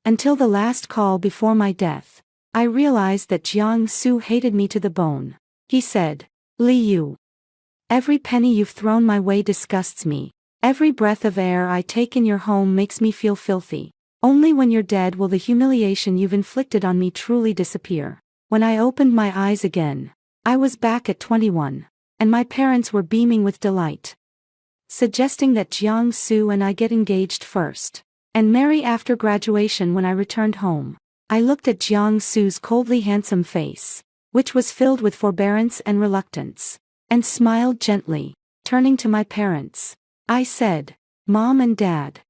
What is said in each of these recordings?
Until the last call before my death, I realized that Jiangsu hated me to the bone. He said, "Li Yu, every penny you've thrown my way disgusts me. Every breath of air I take in your home makes me feel filthy. Only when you're dead will the humiliation you've inflicted on me truly disappear." When I opened my eyes again, I was back at 21, and my parents were beaming with delight, suggesting that Jiangsu and I get engaged first, and marry after graduation. When I returned home, I looked at Jiangsu's coldly handsome face, which was filled with forbearance and reluctance, and smiled gently. Turning to my parents, I said, "Mom and Dad,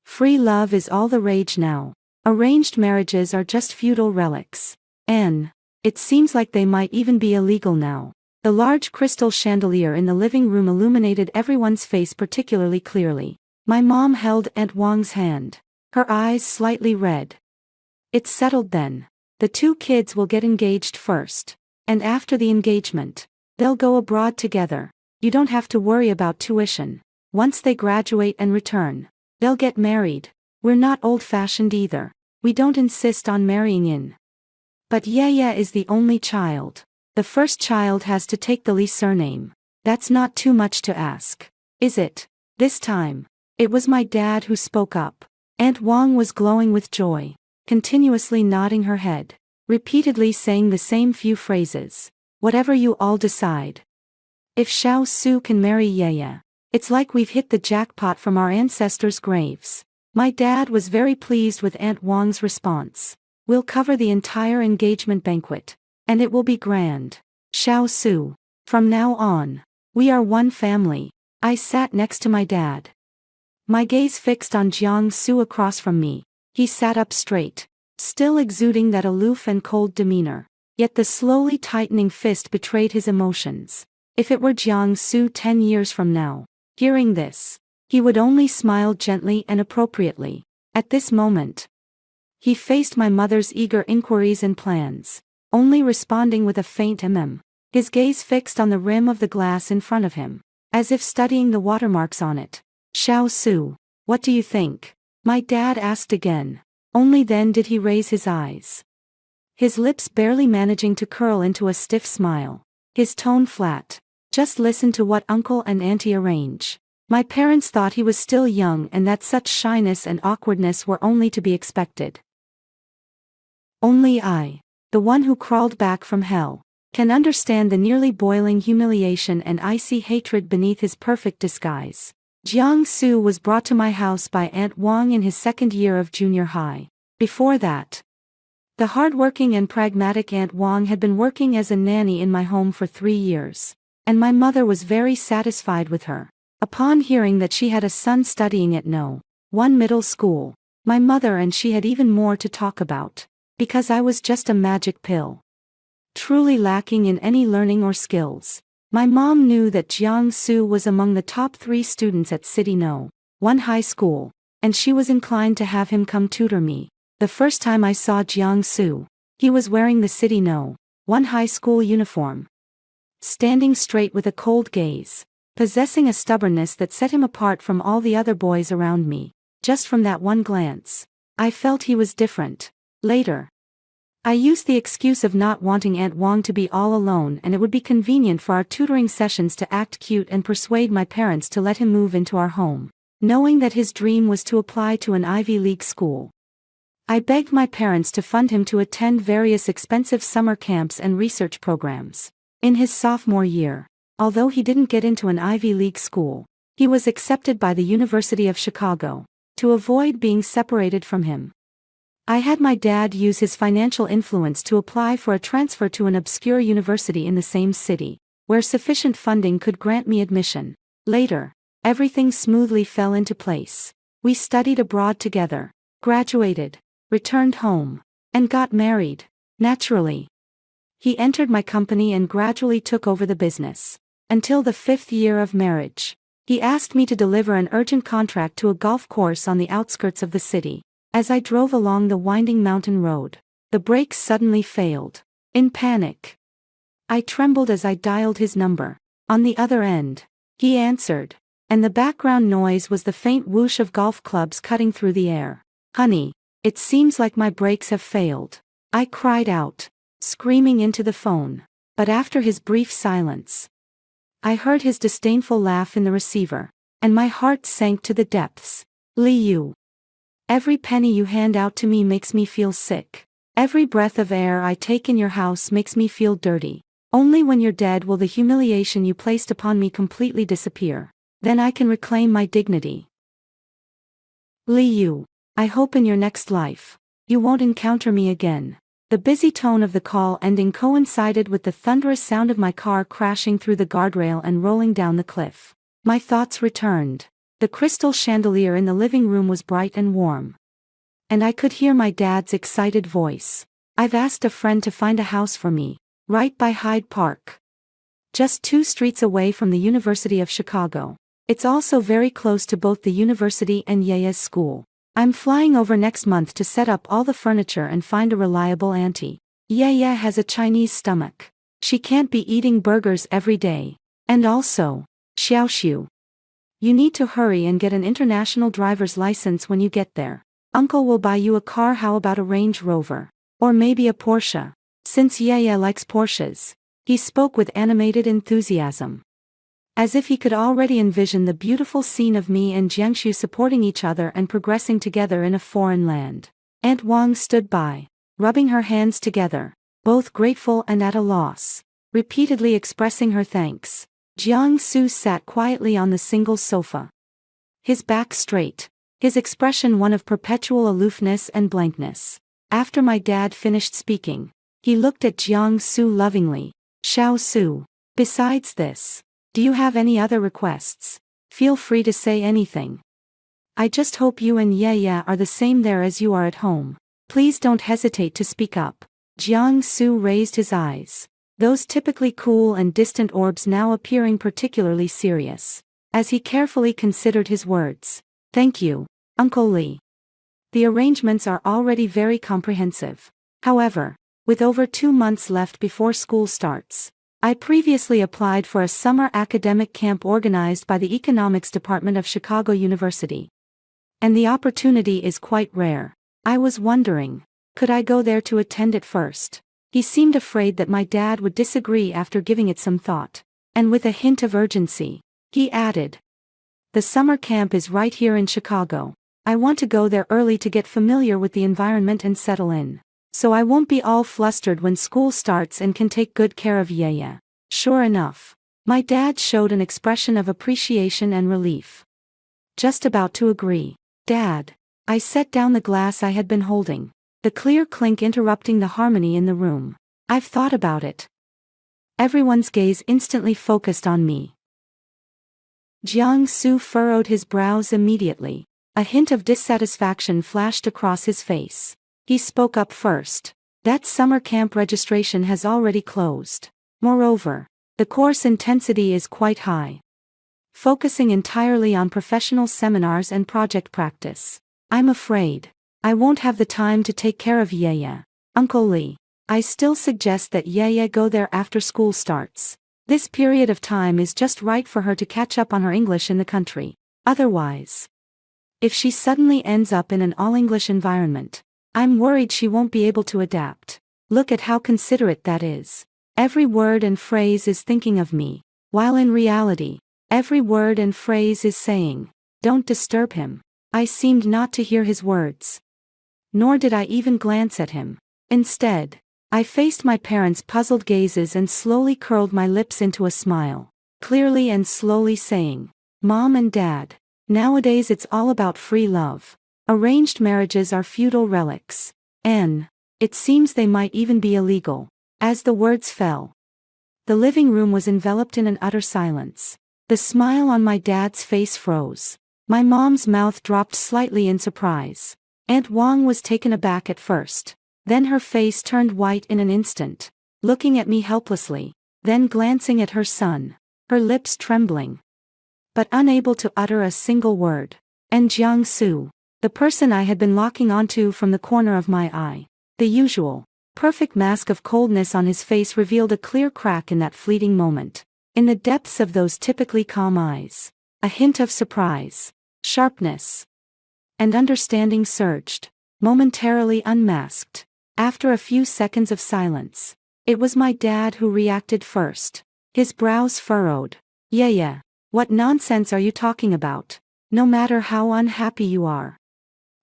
free love is all the rage now. Arranged marriages are just feudal relics. And it seems like they might even be illegal now." The large crystal chandelier in the living room illuminated everyone's face particularly clearly. My mom held Aunt Wang's hand, her eyes slightly red. "It's settled then. The two kids will get engaged first, and after the engagement, they'll go abroad together. You don't have to worry about tuition. Once they graduate and return, they'll get married. We're not old-fashioned either. We don't insist on marrying in. But Yaya is the only child. The first child has to take the Li surname. That's not too much to ask, is it?" This time, it was my dad who spoke up. Aunt Wang was glowing with joy, continuously nodding her head, repeatedly saying the same few phrases. "Whatever you all decide. If Xiao Su can marry Yaya, it's like we've hit the jackpot from our ancestors' graves." My dad was very pleased with Aunt Wang's response. "We'll cover the entire engagement banquet, and it will be grand. Xiao Su, from now on, we are one family." I sat next to my dad, my gaze fixed on Jiangsu across from me. He sat up straight, still exuding that aloof and cold demeanor, yet the slowly tightening fist betrayed his emotions. If it were Jiangsu 10 years from now, hearing this, he would only smile gently and appropriately. At this moment, he faced my mother's eager inquiries and plans, only responding with a faint his gaze fixed on the rim of the glass in front of him, as if studying the watermarks on it. "Xiao Su, what do you think?" my dad asked again. Only then did he raise his eyes, his lips barely managing to curl into a stiff smile, his tone flat. "Just listen to what uncle and auntie arrange." My parents thought he was still young and that such shyness and awkwardness were only to be expected. Only I, the one who crawled back from hell, can understand the nearly boiling humiliation and icy hatred beneath his perfect disguise. Jiangsu was brought to my house by Aunt Wang in his second year of junior high. Before that, the hardworking and pragmatic Aunt Wang had been working as a nanny in my home for 3 years, and my mother was very satisfied with her. Upon hearing that she had a son studying at No. 1 middle school, my mother and she had even more to talk about, because I was just a magic pill, truly lacking in any learning or skills. My mom knew that Jiangsu was among the top 3 students at City No. 1 high school, and she was inclined to have him come tutor me. The first time I saw Jiangsu, he was wearing the City No. 1 high school uniform, standing straight with a cold gaze, possessing a stubbornness that set him apart from all the other boys around me. Just from that one glance, I felt he was different. Later, I used the excuse of not wanting Aunt Wang to be all alone, and it would be convenient for our tutoring sessions to act cute and persuade my parents to let him move into our home, knowing that his dream was to apply to an Ivy League school. I begged my parents to fund him to attend various expensive summer camps and research programs. In his sophomore year, although he didn't get into an Ivy League school, he was accepted by the University of Chicago. To avoid being separated from him, I had my dad use his financial influence to apply for a transfer to an obscure university in the same city, where sufficient funding could grant me admission. Later, everything smoothly fell into place. We studied abroad together, graduated, returned home, and got married. Naturally, he entered my company and gradually took over the business. Until the 5th year of marriage, he asked me to deliver an urgent contract to a golf course on the outskirts of the city. As I drove along the winding mountain road, the brakes suddenly failed. In panic, I trembled as I dialed his number. On the other end, he answered, and the background noise was the faint whoosh of golf clubs cutting through the air. "Honey, It seems like my brakes have failed. I cried out, screaming into the phone. But after his brief silence, I heard his disdainful laugh in the receiver, and my heart sank to the depths. Liu. Every penny you hand out to me makes me feel sick. Every breath of air I take in your house makes me feel dirty. Only when you're dead will the humiliation you placed upon me completely disappear. Then I can reclaim my dignity. Liu. I hope in your next life, you won't encounter me again. The busy tone of the call ending coincided with the thunderous sound of my car crashing through the guardrail and rolling down the cliff. My thoughts returned. The crystal chandelier in the living room was bright and warm. And I could hear my dad's excited voice. I've asked a friend to find a house for me, right by Hyde Park. Just 2 streets away from the University of Chicago. It's also very close to both the university and Yeya's school. I'm flying over next month to set up all the furniture and find a reliable auntie. Yeya has a Chinese stomach. She can't be eating burgers every day. And also, Xiaoxiu. You need to hurry and get an international driver's license when you get there. Uncle will buy you a car. How about a Range Rover? Or maybe a Porsche? Since Yeya likes Porsches. He spoke with animated enthusiasm. As if he could already envision the beautiful scene of me and Jiangxu supporting each other and progressing together in a foreign land. Aunt Wang stood by, rubbing her hands together, both grateful and at a loss, repeatedly expressing her thanks. Jiangsu sat quietly on the single sofa. His back straight, his expression one of perpetual aloofness and blankness. After my dad finished speaking, he looked at Jiangsu lovingly. Xiao Su. Besides this, do you have any other requests? Feel free to say anything. I just hope you and Yeya are the same there as you are at home. Please don't hesitate to speak up. Jiangsu raised his eyes, those typically cool and distant orbs now appearing particularly serious, as he carefully considered his words. Thank you, Uncle Li. The arrangements are already very comprehensive. However, with over 2 months left before school starts, I previously applied for a summer academic camp organized by the Economics Department of Chicago University. And the opportunity is quite rare. I was wondering, could I go there to attend it first? He seemed afraid that my dad would disagree after giving it some thought. And with a hint of urgency, he added, the summer camp is right here in Chicago. I want to go there early to get familiar with the environment and settle in. So I won't be all flustered when school starts and can take good care of Yeya. Sure enough, my dad showed an expression of appreciation and relief. Just about to agree. Dad. I set down the glass I had been holding, the clear clink interrupting the harmony in the room. I've thought about it. Everyone's gaze instantly focused on me. Jiangsu furrowed his brows immediately. A hint of dissatisfaction flashed across his face. He spoke up first. That summer camp registration has already closed. Moreover, the course intensity is quite high. Focusing entirely on professional seminars and project practice. I'm afraid I won't have the time to take care of Yeya. Uncle Li, I still suggest that Yeya go there after school starts. This period of time is just right for her to catch up on her English in the country. Otherwise, if she suddenly ends up in an all-English environment, I'm worried she won't be able to adapt. Look at how considerate that is. Every word and phrase is thinking of me, while in reality, every word and phrase is saying, don't disturb him. I seemed not to hear his words. Nor did I even glance at him. Instead, I faced my parents' puzzled gazes and slowly curled my lips into a smile, clearly and slowly saying, Mom and Dad, nowadays it's all about free love. Arranged marriages are feudal relics. And it seems they might even be illegal. As the words fell, the living room was enveloped in an utter silence. The smile on my dad's face froze. My mom's mouth dropped slightly in surprise. Aunt Wang was taken aback at first. Then her face turned white in an instant, looking at me helplessly, then glancing at her son, her lips trembling, but unable to utter a single word. And Jiangsu, the person I had been locking onto from the corner of my eye, the usual, perfect mask of coldness on his face revealed a clear crack in that fleeting moment. In the depths of those typically calm eyes, a hint of surprise, sharpness, and understanding surged. momentarily unmasked. After a few seconds of silence, it was my dad who reacted first. His brows furrowed. Yeah, what nonsense are you talking about? No matter how unhappy you are,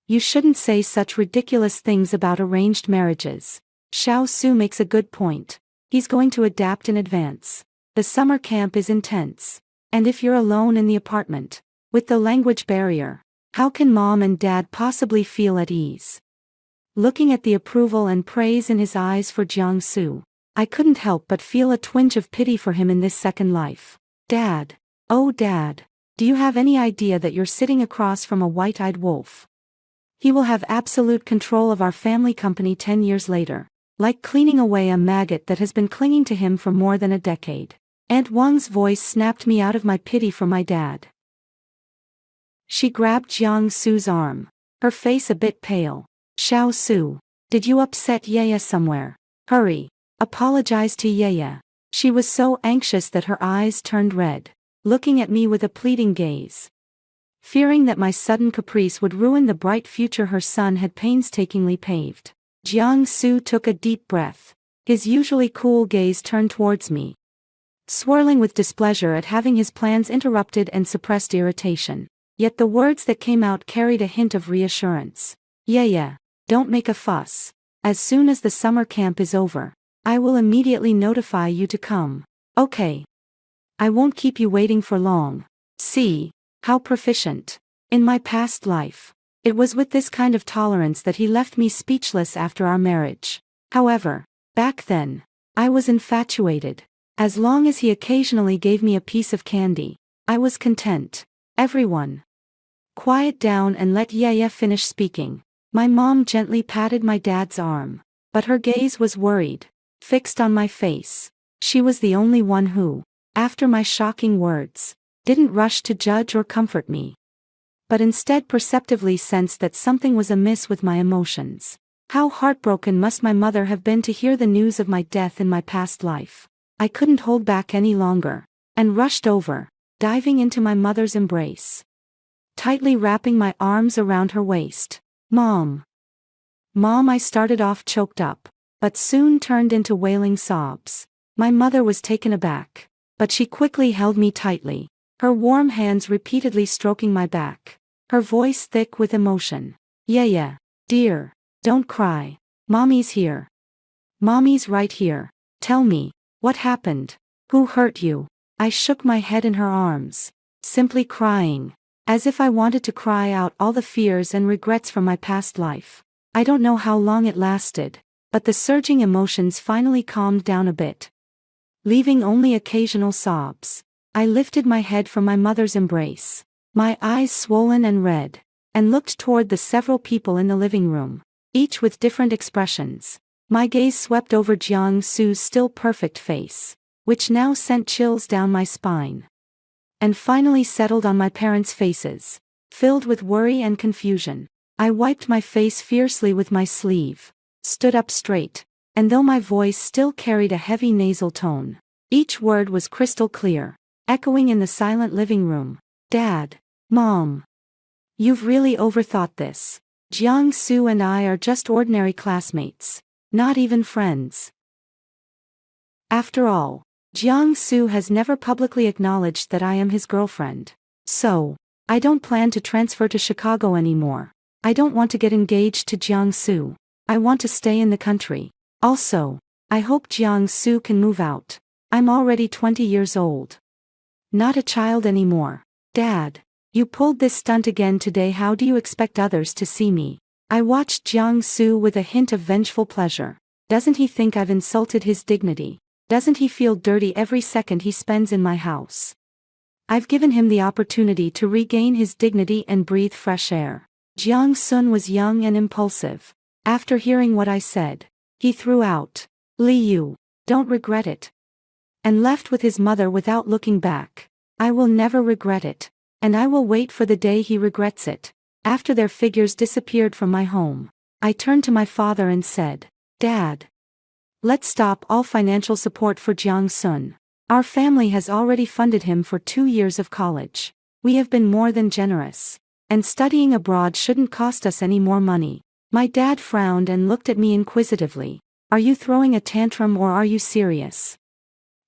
you shouldn't say such ridiculous things about arranged marriages. Xiao Su makes a good point. He's going to adapt in advance. The summer camp is intense. And if you're alone in the apartment, with the language barrier, how can mom and dad possibly feel at ease? Looking at the approval and praise in his eyes for Jiangsu, I couldn't help but feel a twinge of pity for him in this second life. Dad. Oh Dad. Do you have any idea that you're sitting across from a white-eyed wolf? He will have absolute control of our family company 10 years later, like cleaning away a maggot that has been clinging to him for more than a decade. Aunt Wang's voice snapped me out of my pity for my dad. She grabbed Jiang Su's arm, her face a bit pale. Xiao Su, did you upset Yaya somewhere? Hurry, apologize to Yaya. She was so anxious that her eyes turned red, looking at me with a pleading gaze. Fearing that my sudden caprice would ruin the bright future her son had painstakingly paved, Jiang Su took a deep breath. His usually cool gaze turned towards me, swirling with displeasure at having his plans interrupted and suppressed irritation. Yet the words that came out carried a hint of reassurance. Yaya, don't make a fuss. As soon as the summer camp is over, I will immediately notify you to come. Okay. I won't keep you waiting for long. See, how proficient. In my past life, it was with this kind of tolerance that he left me speechless after our marriage. However, back then, I was infatuated. As long as he occasionally gave me a piece of candy, I was content. Everyone, quiet down and let Yaya finish speaking. My mom gently patted my dad's arm, but her gaze was worried, fixed on my face. She was the only one who, after my shocking words, didn't rush to judge or comfort me, but instead perceptively sensed that something was amiss with my emotions. How heartbroken must my mother have been to hear the news of my death in my past life. I couldn't hold back any longer, and rushed over, diving into my mother's embrace, tightly wrapping my arms around her waist. Mom. Mom, I started off choked up, but soon turned into wailing sobs. My mother was taken aback, but she quickly held me tightly, her warm hands repeatedly stroking my back, her voice thick with emotion. Yaya, dear, don't cry. Mommy's here. Mommy's right here. Tell me, what happened? Who hurt you? I shook my head in her arms, simply crying, as if I wanted to cry out all the fears and regrets from my past life. I don't know how long it lasted, but the surging emotions finally calmed down a bit, leaving only occasional sobs. I lifted my head from my mother's embrace, my eyes swollen and red, and looked toward the several people in the living room, each with different expressions. My gaze swept over Jiang Su's still perfect face, which now sent chills down my spine, and finally settled on my parents' faces, filled with worry and confusion. I wiped my face fiercely with my sleeve, stood up straight, and though my voice still carried a heavy nasal tone, each word was crystal clear, echoing in the silent living room. Dad, Mom, you've really overthought this. Jiang Su and I are just ordinary classmates, not even friends. After all, Jiang Su has never publicly acknowledged that I am his girlfriend. So, I don't plan to transfer to Chicago anymore. I don't want to get engaged to Jiang Su. I want to stay in the country. Also, I hope Jiang Su can move out. I'm already 20 years old. Not a child anymore. Dad, you pulled this stunt again today. How do you expect others to see me? I watched Jiang Su with a hint of vengeful pleasure. Doesn't he think I've insulted his dignity? Doesn't he feel dirty every second he spends in my house? I've given him the opportunity to regain his dignity and breathe fresh air. Jiang Sun was young and impulsive. After hearing what I said, he threw out, "Li Yu, don't regret it," and left with his mother without looking back. I will never regret it, and I will wait for the day he regrets it. After their figures disappeared from my home, I turned to my father and said, "Dad, let's stop all financial support for Jiang Sun. Our family has already funded him for 2 years of college. We have been more than generous. And studying abroad shouldn't cost us any more money. My dad frowned and looked at me inquisitively. Are you throwing a tantrum or are you serious?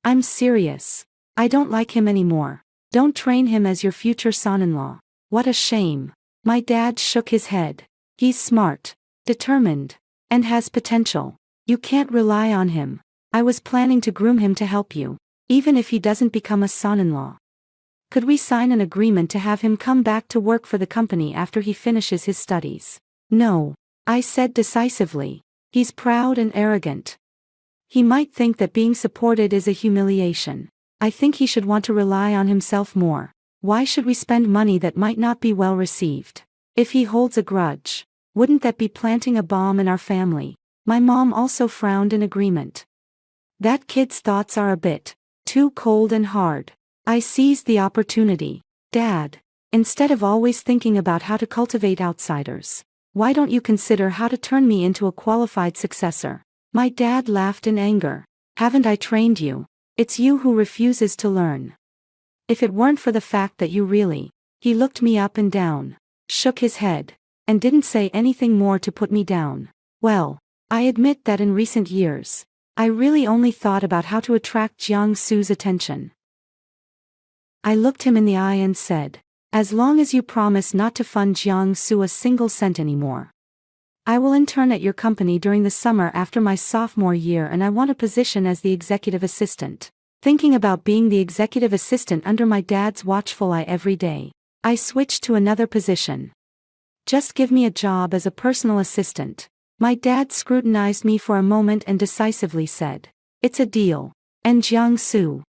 I'm serious. I don't like him anymore. Don't train him as your future son-in-law. What a shame. My dad shook his head. He's smart, determined, and has potential. You can't rely on him. I was planning to groom him to help you, even if he doesn't become a son-in-law. Could we sign an agreement to have him come back to work for the company after he finishes his studies? No, I said decisively. He's proud and arrogant. He might think that being supported is a humiliation. I think he should want to rely on himself more. Why should we spend money that might not be well received? If he holds a grudge, wouldn't that be planting a bomb in our family? My mom also frowned in agreement. That kid's thoughts are a bit too cold and hard. I seized the opportunity. Dad, instead of always thinking about how to cultivate outsiders, why don't you consider how to turn me into a qualified successor? My dad laughed in anger. Haven't I trained you? It's you who refuses to learn. If it weren't for the fact that you really... He looked me up and down, shook his head, and didn't say anything more to put me down. Well, I admit that in recent years, I really only thought about how to attract Jiangsu's attention. I looked him in the eye and said, as long as you promise not to fund Jiangsu a single cent anymore. I will intern at your company during the summer after my sophomore year and I want a position as the executive assistant. Thinking about being the executive assistant under my dad's watchful eye every day, I switched to another position. Just give me a job as a personal assistant. My dad scrutinized me for a moment and decisively said, it's a deal. And Jiangsu.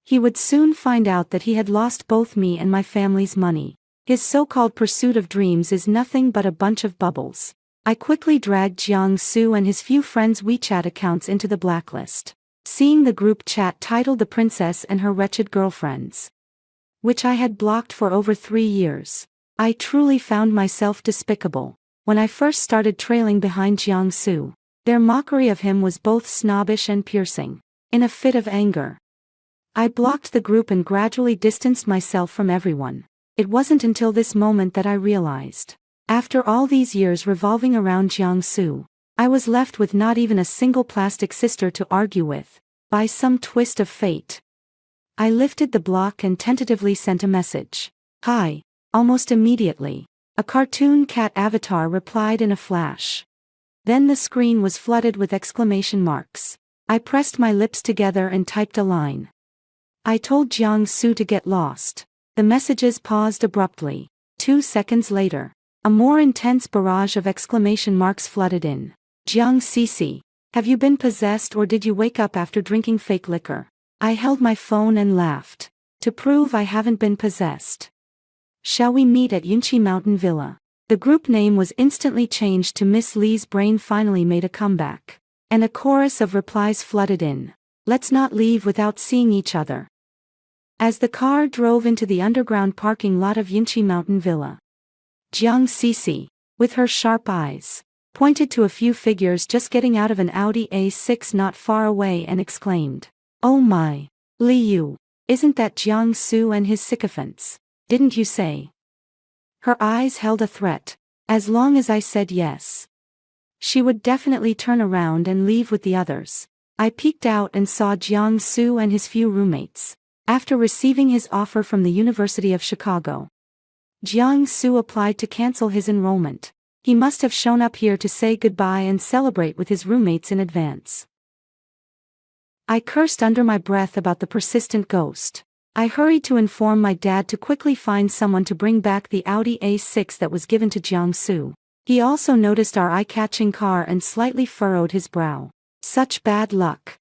He would soon find out that he had lost both me and my family's money. His so-called pursuit of dreams is nothing but a bunch of bubbles. I quickly dragged Jiangsu and his few friends' WeChat accounts into the blacklist. Seeing the group chat titled The Princess and Her Wretched Girlfriends, which I had blocked for over 3 years, I truly found myself despicable. When I first started trailing behind Jiangsu, their mockery of him was both snobbish and piercing. In a fit of anger, I blocked the group and gradually distanced myself from everyone. It wasn't until this moment that I realized, after all these years revolving around Jiangsu, I was left with not even a single plastic sister to argue with. By some twist of fate, I lifted the block and tentatively sent a message. Hi. Almost immediately, a cartoon cat avatar replied in a flash. Then the screen was flooded with exclamation marks. I pressed my lips together and typed a line. I told Jiangsu to get lost. The messages paused abruptly. 2 seconds later, a more intense barrage of exclamation marks flooded in. Jiang Cici, have you been possessed or did you wake up after drinking fake liquor? I held my phone and laughed. To prove I haven't been possessed. Shall we meet at Yunqi Mountain Villa? The group name was instantly changed to Miss Lee's brain finally made a comeback. And a chorus of replies flooded in. Let's not leave without seeing each other. As the car drove into the underground parking lot of Yunqi Mountain Villa, Jiang Cici, with her sharp eyes, pointed to a few figures just getting out of an Audi A6 not far away and exclaimed, "Oh my, Liu, isn't that Jiangsu and his sycophants? Didn't you say?" Her eyes held a threat. As long as I said yes, she would definitely turn around and leave with the others. I peeked out and saw Jiangsu and his few roommates. After receiving his offer from the University of Chicago, Jiangsu applied to cancel his enrollment. He must have shown up here to say goodbye and celebrate with his roommates in advance. I cursed under my breath about the persistent ghost. I hurried to inform my dad to quickly find someone to bring back the Audi A6 that was given to Jiangsu. He also noticed our eye-catching car and slightly furrowed his brow. Such bad luck.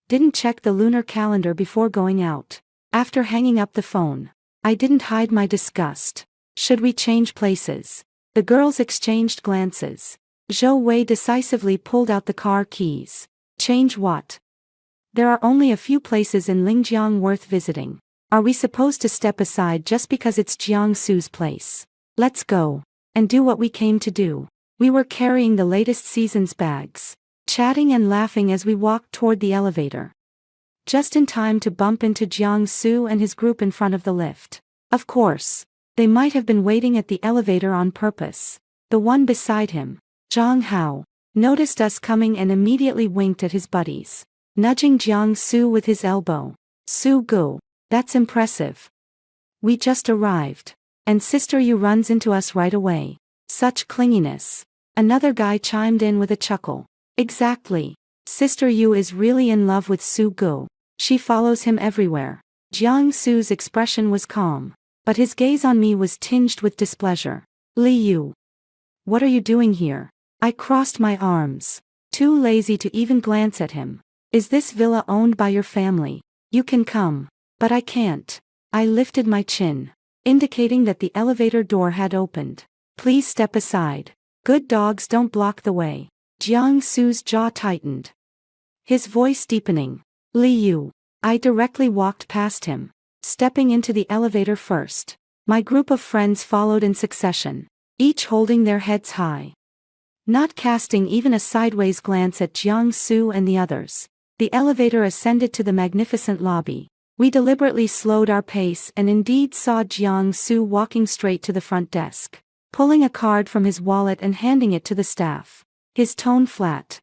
Didn't check the lunar calendar before going out. After hanging up the phone, I didn't hide my disgust. Should we change places? The girls exchanged glances. Zhou Wei decisively pulled out the car keys. Change what? There are only a few places in Lingjiang worth visiting. Are we supposed to step aside just because it's Jiangsu's place? Let's go, and do what we came to do. We were carrying the latest season's bags, chatting and laughing as we walked toward the elevator. Just in time to bump into Jiangsu and his group in front of the lift. Of course, they might have been waiting at the elevator on purpose. The one beside him, Zhang Hao noticed us coming and immediately winked at his buddies, nudging Jiang Su with his elbow. Su Gu, that's impressive. We just arrived. And Sister Yu runs into us right away. Such clinginess. Another guy chimed in with a chuckle. Exactly. Sister Yu is really in love with Su Gu. She follows him everywhere. Jiang Su's expression was calm, but his gaze on me was tinged with displeasure. Li Yu. What are you doing here? I crossed my arms, too lazy to even glance at him. Is this villa owned by your family? You can come. But I can't. I lifted my chin, indicating that the elevator door had opened. Please step aside. Good dogs don't block the way. Jiang Su's jaw tightened, his voice deepening. Li Yu. I directly walked past him, stepping into the elevator first. My group of friends followed in succession, each holding their heads high, not casting even a sideways glance at Jiang Su and the others. The elevator ascended to the magnificent lobby. We deliberately slowed our pace and indeed saw Jiang Su walking straight to the front desk, pulling a card from his wallet and handing it to the staff. His tone flat.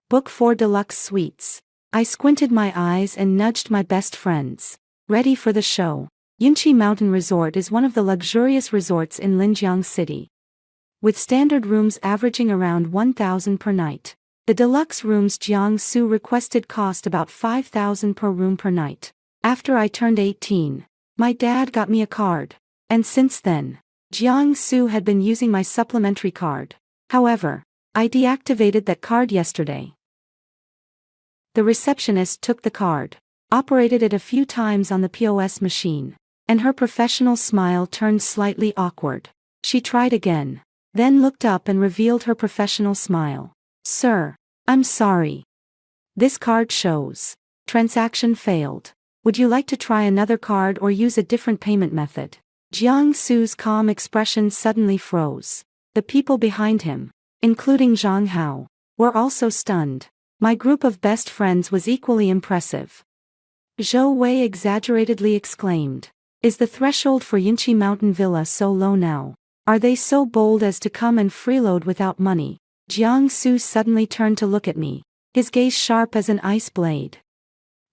Book 4 Deluxe Suites. I squinted my eyes and nudged my best friends. Ready for the show. Yunqi Mountain Resort is one of the luxurious resorts in Linjiang City, with standard rooms averaging around 1,000 per night. The deluxe rooms Jiang Su requested cost about 5,000 per room per night. After I turned 18, my dad got me a card, and since then, Jiang Su had been using my supplementary card. However, I deactivated that card yesterday. The receptionist took the card, operated it a few times on the POS machine, and her professional smile turned slightly awkward. She tried again, then looked up and revealed her professional smile. Sir, I'm sorry. This card shows transaction failed. Would you like to try another card or use a different payment method? Jiang Su's calm expression suddenly froze. The people behind him, including Zhang Hao, were also stunned. My group of best friends was equally impressive. Zhou Wei exaggeratedly exclaimed. Is the threshold for Yunqi Mountain Villa so low now? Are they so bold as to come and freeload without money? Jiang Su suddenly turned to look at me, his gaze sharp as an ice blade,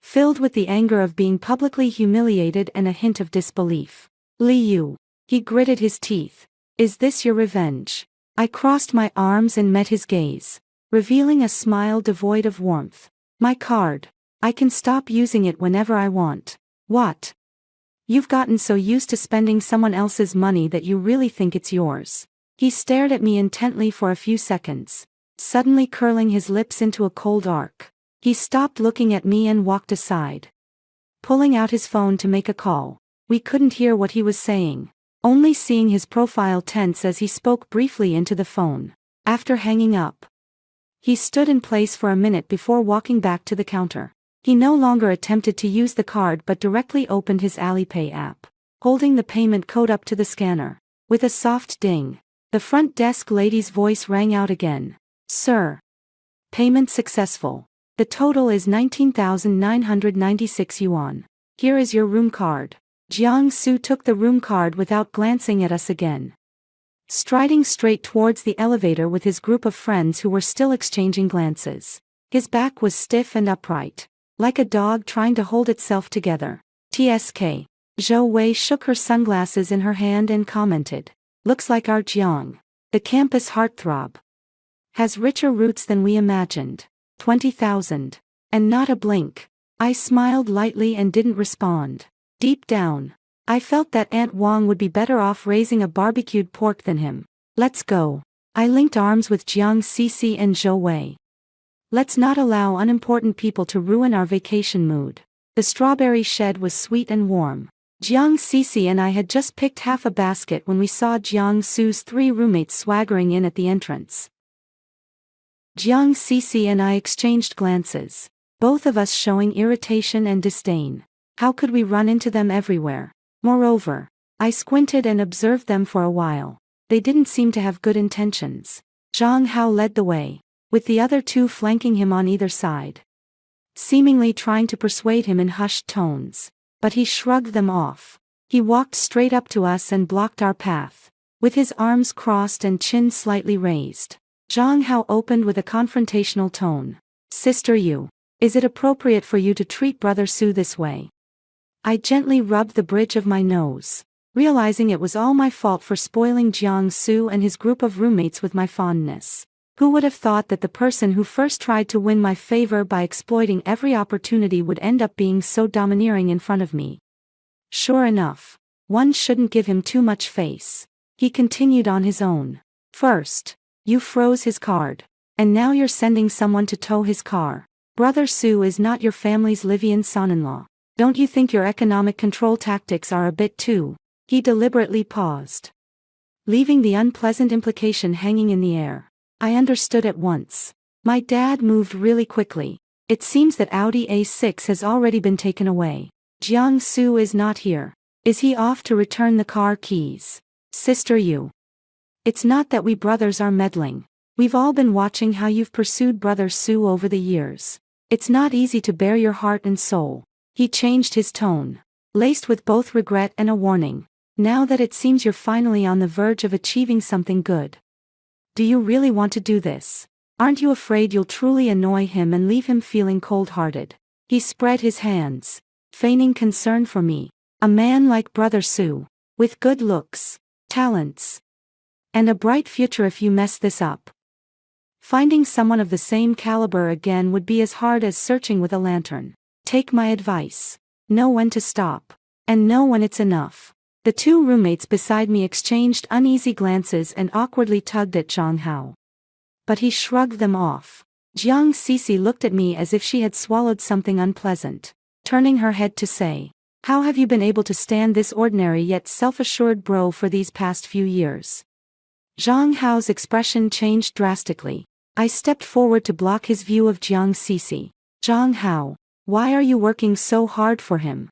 filled with the anger of being publicly humiliated and a hint of disbelief. Li Yu. He gritted his teeth. Is this your revenge? I crossed my arms and met his gaze, revealing a smile devoid of warmth. My card. I can stop using it whenever I want. What? You've gotten so used to spending someone else's money that you really think it's yours. He stared at me intently for a few seconds, suddenly curling his lips into a cold arc. He stopped looking at me and walked aside, pulling out his phone to make a call. We couldn't hear what he was saying, only seeing his profile tense as he spoke briefly into the phone. After hanging up, he stood in place for a minute before walking back to the counter. He no longer attempted to use the card but directly opened his Alipay app, holding the payment code up to the scanner. With a soft ding, the front desk lady's voice rang out again. Sir. Payment successful. The total is 19,996 yuan. Here is your room card. Jiang Su took the room card without glancing at us again, striding straight towards the elevator with his group of friends who were still exchanging glances. His back was stiff and upright, like a dog trying to hold itself together. TSK. Zhou Wei shook her sunglasses in her hand and commented. Looks like our Jiang, the campus heartthrob, has richer roots than we imagined. 20,000. And not a blink. I smiled lightly and didn't respond. Deep down, I felt that Aunt Wang would be better off raising a barbecued pork than him. Let's go. I linked arms with Jiang Cici and Zhou Wei. Let's not allow unimportant people to ruin our vacation mood. The strawberry shed was sweet and warm. Jiang Cici and I had just picked half a basket when we saw Jiang Su's 3 roommates swaggering in at the entrance. Jiang Cici and I exchanged glances, both of us showing irritation and disdain. How could we run into them everywhere? Moreover, I squinted and observed them for a while. They didn't seem to have good intentions. Zhang Hao led the way, with the other 2 flanking him on either side, seemingly trying to persuade him in hushed tones. But he shrugged them off. He walked straight up to us and blocked our path, with his arms crossed and chin slightly raised. Zhang Hao opened with a confrontational tone. Sister Yu, is it appropriate for you to treat Brother Su this way? I gently rubbed the bridge of my nose, realizing it was all my fault for spoiling Jiang Su and his group of roommates with my fondness. Who would have thought that the person who first tried to win my favor by exploiting every opportunity would end up being so domineering in front of me? Sure enough, one shouldn't give him too much face. He continued on his own. First, you froze his card, and now you're sending someone to tow his car. Brother Su is not your family's Livian son-in-law. Don't you think your economic control tactics are a bit too? He deliberately paused, leaving the unpleasant implication hanging in the air. I understood at once. My dad moved really quickly. It seems that Audi A6 has already been taken away. Jiang Su is not here. Is he off to return the car keys? Sister Yu. It's not that we brothers are meddling. We've all been watching how you've pursued Brother Su over the years. It's not easy to bare your heart and soul. He changed his tone, laced with both regret and a warning. Now that it seems you're finally on the verge of achieving something good. Do you really want to do this? Aren't you afraid you'll truly annoy him and leave him feeling cold-hearted? He spread his hands, feigning concern for me. A man like Brother Su, with good looks, talents, and a bright future. If you mess this up, finding someone of the same caliber again would be as hard as searching with a lantern. Take my advice. Know when to stop, and know when it's enough. The two roommates beside me exchanged uneasy glances and awkwardly tugged at Zhang Hao. But he shrugged them off. Jiang Sisi looked at me as if she had swallowed something unpleasant, turning her head to say, "How have you been able to stand this ordinary yet self-assured bro for these past few years?" Zhang Hao's expression changed drastically. I stepped forward to block his view of Jiang Sisi. Zhang Hao, why are you working so hard for him?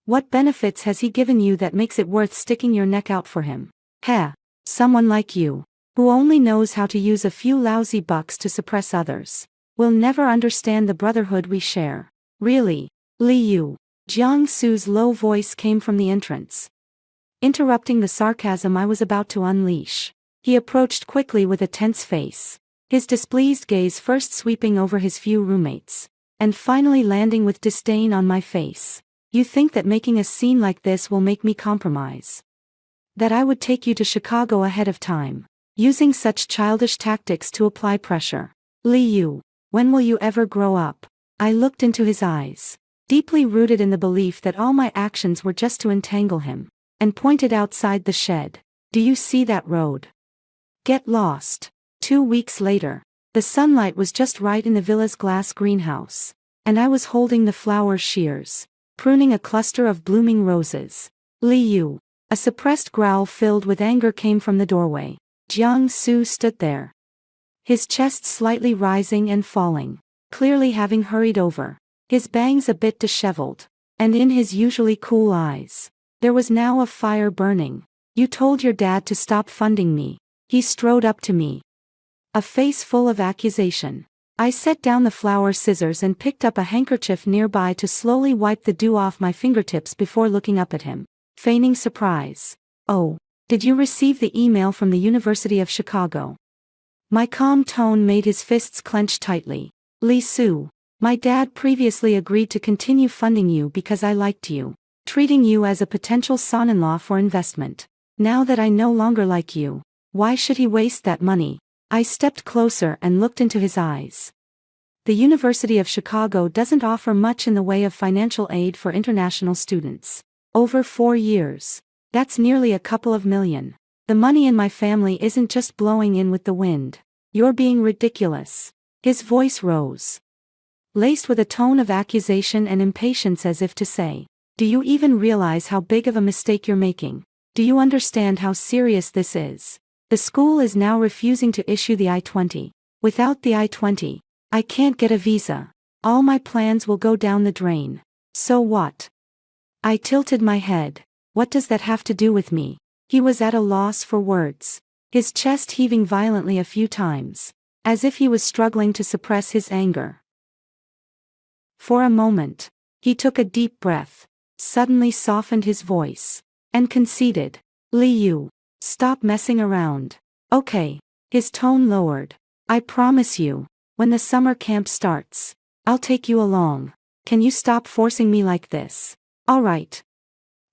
What benefits has he given you that makes it worth sticking your neck out for him? Heh, someone like you, who only knows how to use a few lousy bucks to suppress others, will never understand the brotherhood we share. Really, Li Yu. Jiang Su's low voice came from the entrance, interrupting the sarcasm I was about to unleash. He approached quickly with a tense face, his displeased gaze first sweeping over his few roommates, and finally landing with disdain on my face. You think that making a scene like this will make me compromise? That I would take you to Chicago ahead of time, using such childish tactics to apply pressure? Li Yu, when will you ever grow up? I looked into his eyes, deeply rooted in the belief that all my actions were just to entangle him, and pointed outside the shed. Do you see that road? Get lost. 2 weeks later, the sunlight was just right in the villa's glass greenhouse, and I was holding the flower shears, pruning a cluster of blooming roses. Li Yu. A suppressed growl filled with anger came from the doorway. Jiang Su stood there, his chest slightly rising and falling, clearly having hurried over, his bangs a bit disheveled, and in his usually cool eyes, there was now a fire burning. You told your dad to stop funding me. He strode up to me, a face full of accusation. I set down the flower scissors and picked up a handkerchief nearby to slowly wipe the dew off my fingertips before looking up at him, feigning surprise. Oh, did you receive the email from the University of Chicago? My calm tone made his fists clench tightly. Li Su, my dad previously agreed to continue funding you because I liked you, treating you as a potential son-in-law for investment. Now that I no longer like you, why should he waste that money? I stepped closer and looked into his eyes. The University of Chicago doesn't offer much in the way of financial aid for international students. Over 4 years. That's nearly a couple of million. The money in my family isn't just blowing in with the wind. You're being ridiculous. His voice rose, laced with a tone of accusation and impatience, as if to say, do you even realize how big of a mistake you're making? Do you understand how serious this is? The school is now refusing to issue the I-20. Without the I-20, I can't get a visa. All my plans will go down the drain. So what? I tilted my head. What does that have to do with me? He was at a loss for words, his chest heaving violently a few times, as if he was struggling to suppress his anger. For a moment, he took a deep breath, suddenly softened his voice, and conceded, Li Yu, stop messing around. Okay. His tone lowered. I promise you, when the summer camp starts, I'll take you along. Can you stop forcing me like this? All right.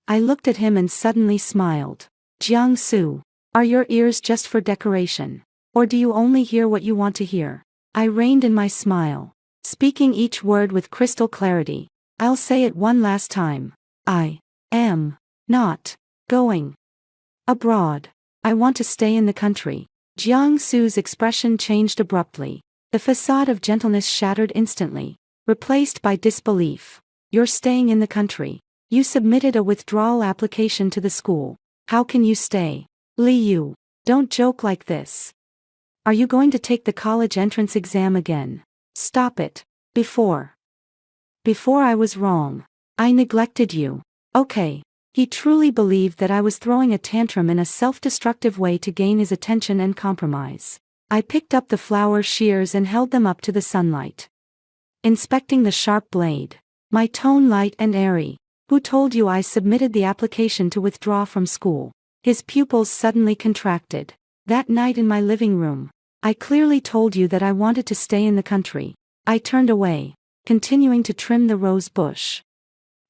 I looked at him and suddenly smiled. Jiang-Su, are your ears just for decoration? Or do you only hear what you want to hear? I reined in my smile, speaking each word with crystal clarity. I'll say it one last time. I am not going abroad. I want to stay in the country. Jiang-Su's expression changed abruptly. The facade of gentleness shattered instantly, replaced by disbelief. You're staying in the country. You submitted a withdrawal application to the school. How can you stay? Li Yu, don't joke like this. Are you going to take the college entrance exam again? Stop it. Before I was wrong. I neglected you. Okay. He truly believed that I was throwing a tantrum in a self-destructive way to gain his attention and compromise. I picked up the flower shears and held them up to the sunlight, inspecting the sharp blade. My tone light and airy. Who told you I submitted the application to withdraw from school? His pupils suddenly contracted. That night in my living room, I clearly told you that I wanted to stay in the country. I turned away, continuing to trim the rose bush,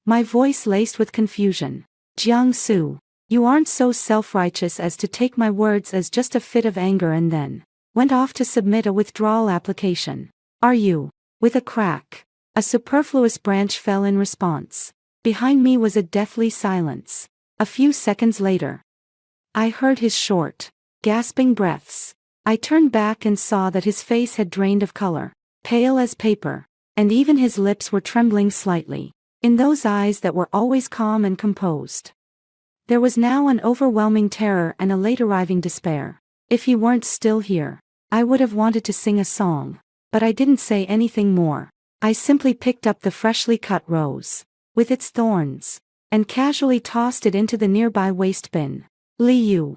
my voice laced with confusion. Jiang-Su, you aren't so self-righteous as to take my words as just a fit of anger and then went off to submit a withdrawal application, are you? With a crack, a superfluous branch fell in response. Behind me was a deathly silence. A few seconds later, I heard his short, gasping breaths. I turned back and saw that his face had drained of color, pale as paper, and even his lips were trembling slightly. In those eyes that were always calm and composed, there was now an overwhelming terror and a late-arriving despair. If he weren't still here, I would have wanted to sing a song, but I didn't say anything more. I simply picked up the freshly cut rose, with its thorns, and casually tossed it into the nearby waste bin. Li Yu,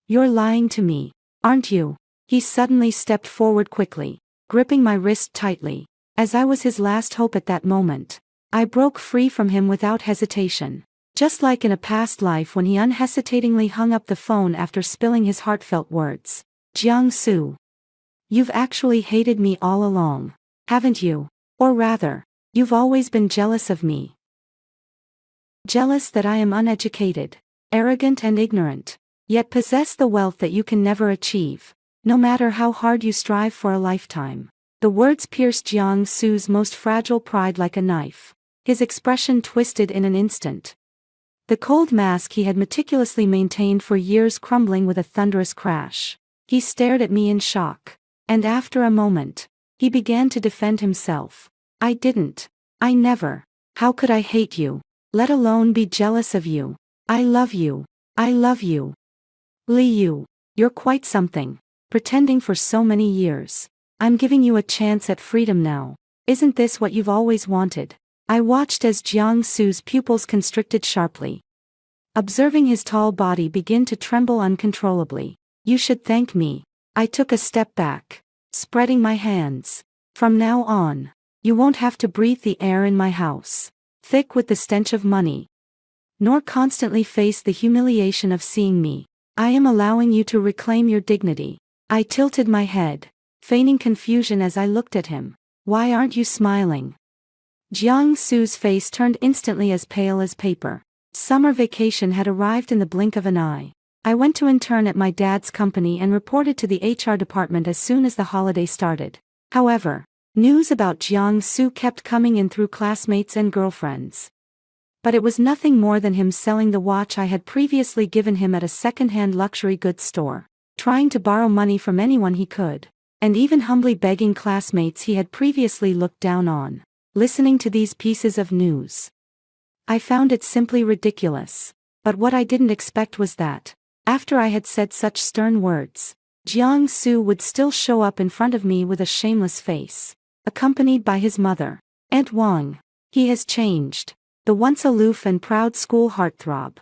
you're lying to me, aren't you? He suddenly stepped forward quickly, gripping my wrist tightly. As I was his last hope at that moment, I broke free from him without hesitation. Just like in a past life when he unhesitatingly hung up the phone after spilling his heartfelt words. Jiang-Su, you've actually hated me all along, haven't you? Or rather, you've always been jealous of me. Jealous that I am uneducated, arrogant and ignorant, yet possess the wealth that you can never achieve, no matter how hard you strive for a lifetime. The words pierced Jiang-Su's most fragile pride like a knife. His expression twisted in an instant, the cold mask he had meticulously maintained for years crumbling with a thunderous crash. He stared at me in shock, and after a moment, he began to defend himself. I didn't. I never. How could I hate you, let alone be jealous of you? I love you. I love you. Li Yu, you're quite something. Pretending for so many years. I'm giving you a chance at freedom now. Isn't this what you've always wanted? I watched as Jiang-Su's pupils constricted sharply, observing his tall body begin to tremble uncontrollably. You should thank me. I took a step back, spreading my hands. From now on, you won't have to breathe the air in my house, thick with the stench of money, nor constantly face the humiliation of seeing me. I am allowing you to reclaim your dignity. I tilted my head, feigning confusion as I looked at him. Why aren't you smiling? Jiang-Su's face turned instantly as pale as paper. Summer vacation had arrived in the blink of an eye. I went to intern at my dad's company and reported to the HR department as soon as the holiday started. However, news about Jiang-Su kept coming in through classmates and girlfriends. But it was nothing more than him selling the watch I had previously given him at a second-hand luxury goods store, trying to borrow money from anyone he could, and even humbly begging classmates he had previously looked down on. Listening to these pieces of news, I found it simply ridiculous. But what I didn't expect was that, after I had said such stern words, Jiang-Su would still show up in front of me with a shameless face, accompanied by his mother, Aunt Wang. He has changed. The once aloof and proud school heartthrob,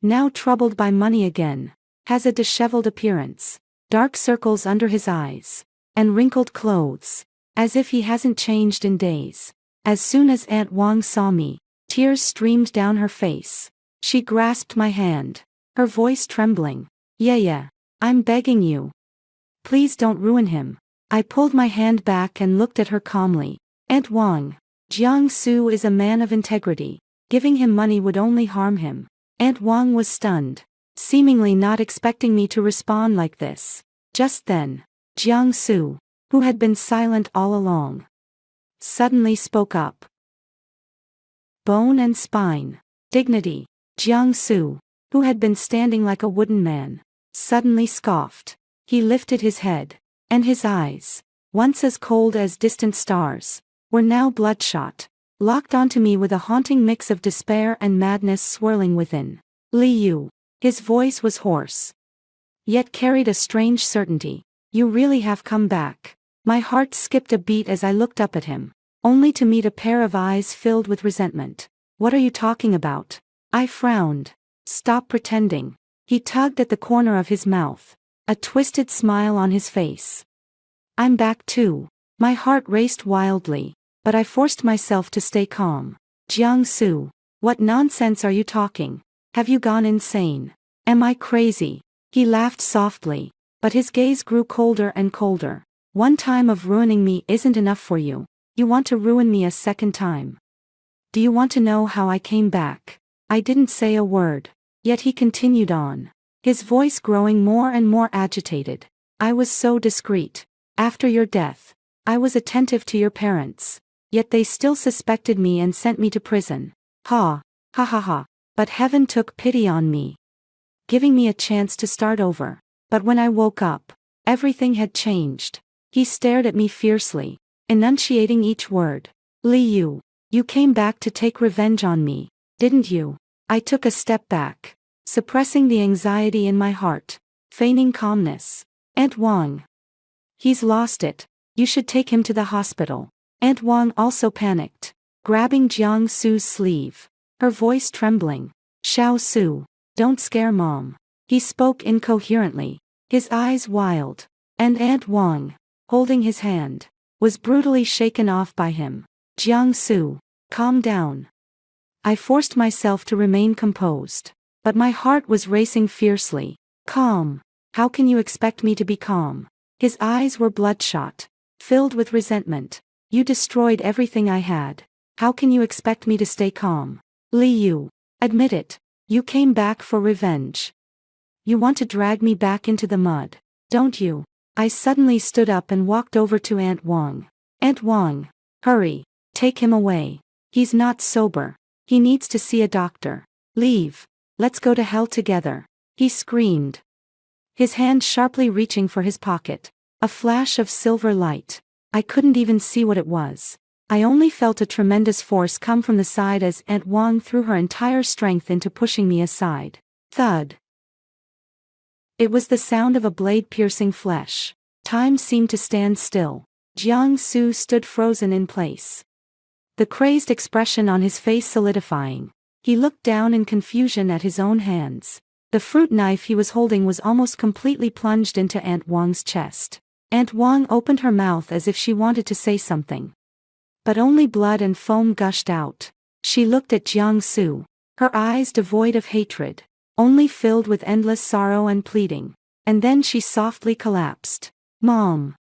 now troubled by money again, has a disheveled appearance, dark circles under his eyes, and wrinkled clothes, as if he hasn't changed in days. As soon as Aunt Wang saw me, tears streamed down her face. She grasped my hand, her voice trembling. Yeah, I'm begging you. Please don't ruin him. I pulled my hand back and looked at her calmly. Aunt Wang, Jiangsu is a man of integrity. Giving him money would only harm him. Aunt Wang was stunned, seemingly not expecting me to respond like this. Just then, Jiangsu, who had been silent all along, suddenly spoke up. Bone and spine. Dignity. Jiangsu, who had been standing like a wooden man, suddenly scoffed. He lifted his head, and his eyes, once as cold as distant stars, were now bloodshot, locked onto me with a haunting mix of despair and madness swirling within. Li Yu. His voice was hoarse, yet carried a strange certainty. You really have come back. My heart skipped a beat as I looked up at him, only to meet a pair of eyes filled with resentment. What are you talking about? I frowned. Stop pretending. He tugged at the corner of his mouth, a twisted smile on his face. I'm back too. My heart raced wildly, but I forced myself to stay calm. Jiangsu, what nonsense are you talking? Have you gone insane? Am I crazy? He laughed softly, but his gaze grew colder and colder. One time of ruining me isn't enough for you. You want to ruin me a second time. Do you want to know how I came back? I didn't say a word, yet he continued on, his voice growing more and more agitated. I was so discreet. After your death, I was attentive to your parents, yet they still suspected me and sent me to prison. Ha ha. But heaven took pity on me, giving me a chance to start over. But when I woke up, everything had changed. He stared at me fiercely, enunciating each word. Li Yu, you came back to take revenge on me, didn't you? I took a step back, suppressing the anxiety in my heart, feigning calmness. Aunt Wang. He's lost it. You should take him to the hospital. Aunt Wang also panicked, grabbing Jiangsu's sleeve, her voice trembling. Xiao Su, don't scare Mom. He spoke incoherently, his eyes wild, and Aunt Wang, holding his hand, was brutally shaken off by him. Jiangsu, calm down. I forced myself to remain composed, but my heart was racing fiercely. Calm? How can you expect me to be calm? His eyes were bloodshot, filled with resentment. You destroyed everything I had. How can you expect me to stay calm? Li Yu, admit it. You came back for revenge. You want to drag me back into the mud, don't you? I suddenly stood up and walked over to Aunt Wang. Aunt Wang, hurry, take him away. He's not sober. He needs to see a doctor. Leave. Let's go to hell together. He screamed, his hand sharply reaching for his pocket. A flash of silver light. I couldn't even see what it was. I only felt a tremendous force come from the side as Aunt Wang threw her entire strength into pushing me aside. Thud. It was the sound of a blade piercing flesh. Time seemed to stand still. Jiangsu stood frozen in place, the crazed expression on his face solidifying. He looked down in confusion at his own hands. The fruit knife he was holding was almost completely plunged into Aunt Wang's chest. Aunt Wang opened her mouth as if she wanted to say something, but only blood and foam gushed out. She looked at Jiangsu, her eyes devoid of hatred, only filled with endless sorrow and pleading. And then she softly collapsed. Mom.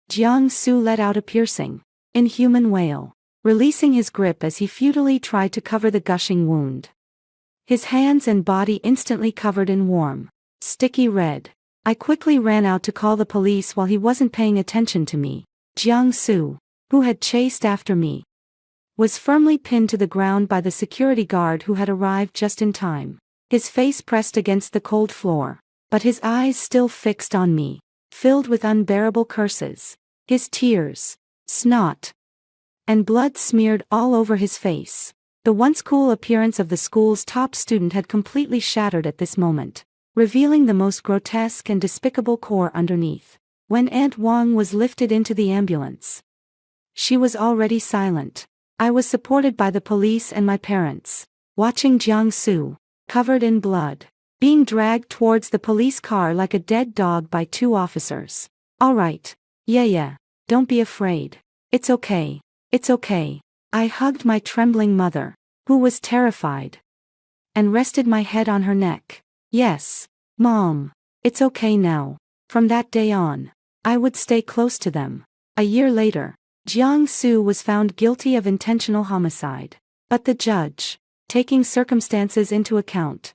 Jiangsu let out a piercing, inhuman wail, releasing his grip as he futilely tried to cover the gushing wound. His hands and body instantly covered in warm, sticky red. I quickly ran out to call the police while he wasn't paying attention to me. Jiangsu, who had chased after me, was firmly pinned to the ground by the security guard who had arrived just in time. His face pressed against the cold floor, but his eyes still fixed on me, filled with unbearable curses. His tears, snot, and blood smeared all over his face. The once cool appearance of the school's top student had completely shattered at this moment, revealing the most grotesque and despicable core underneath. When Aunt Wang was lifted into the ambulance, she was already silent. I was supported by the police and my parents, watching Jiangsu, covered in blood, being dragged towards the police car like a dead dog by two officers. All right. Yeah, don't be afraid. It's okay. It's okay. I hugged my trembling mother, who was terrified, and rested my head on her neck. Yes, Mom. It's okay now. From that day on, I would stay close to them. A year later, Jiang Su was found guilty of intentional homicide. But the judge, taking circumstances into account,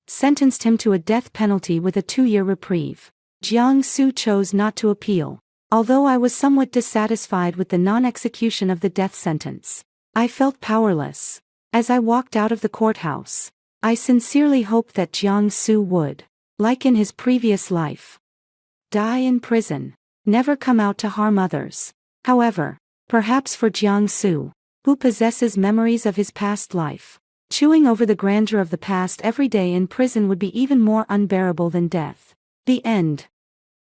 sentenced him to a death penalty with a 2-year reprieve. Jiang Su chose not to appeal. Although I was somewhat dissatisfied with the non-execution of the death sentence, I felt powerless. As I walked out of the courthouse, I sincerely hoped that Jiang Su would, like in his previous life, die in prison, never come out to harm others. However, perhaps for Jiang Su, who possesses memories of his past life, chewing over the grandeur of the past every day in prison would be even more unbearable than death. The end.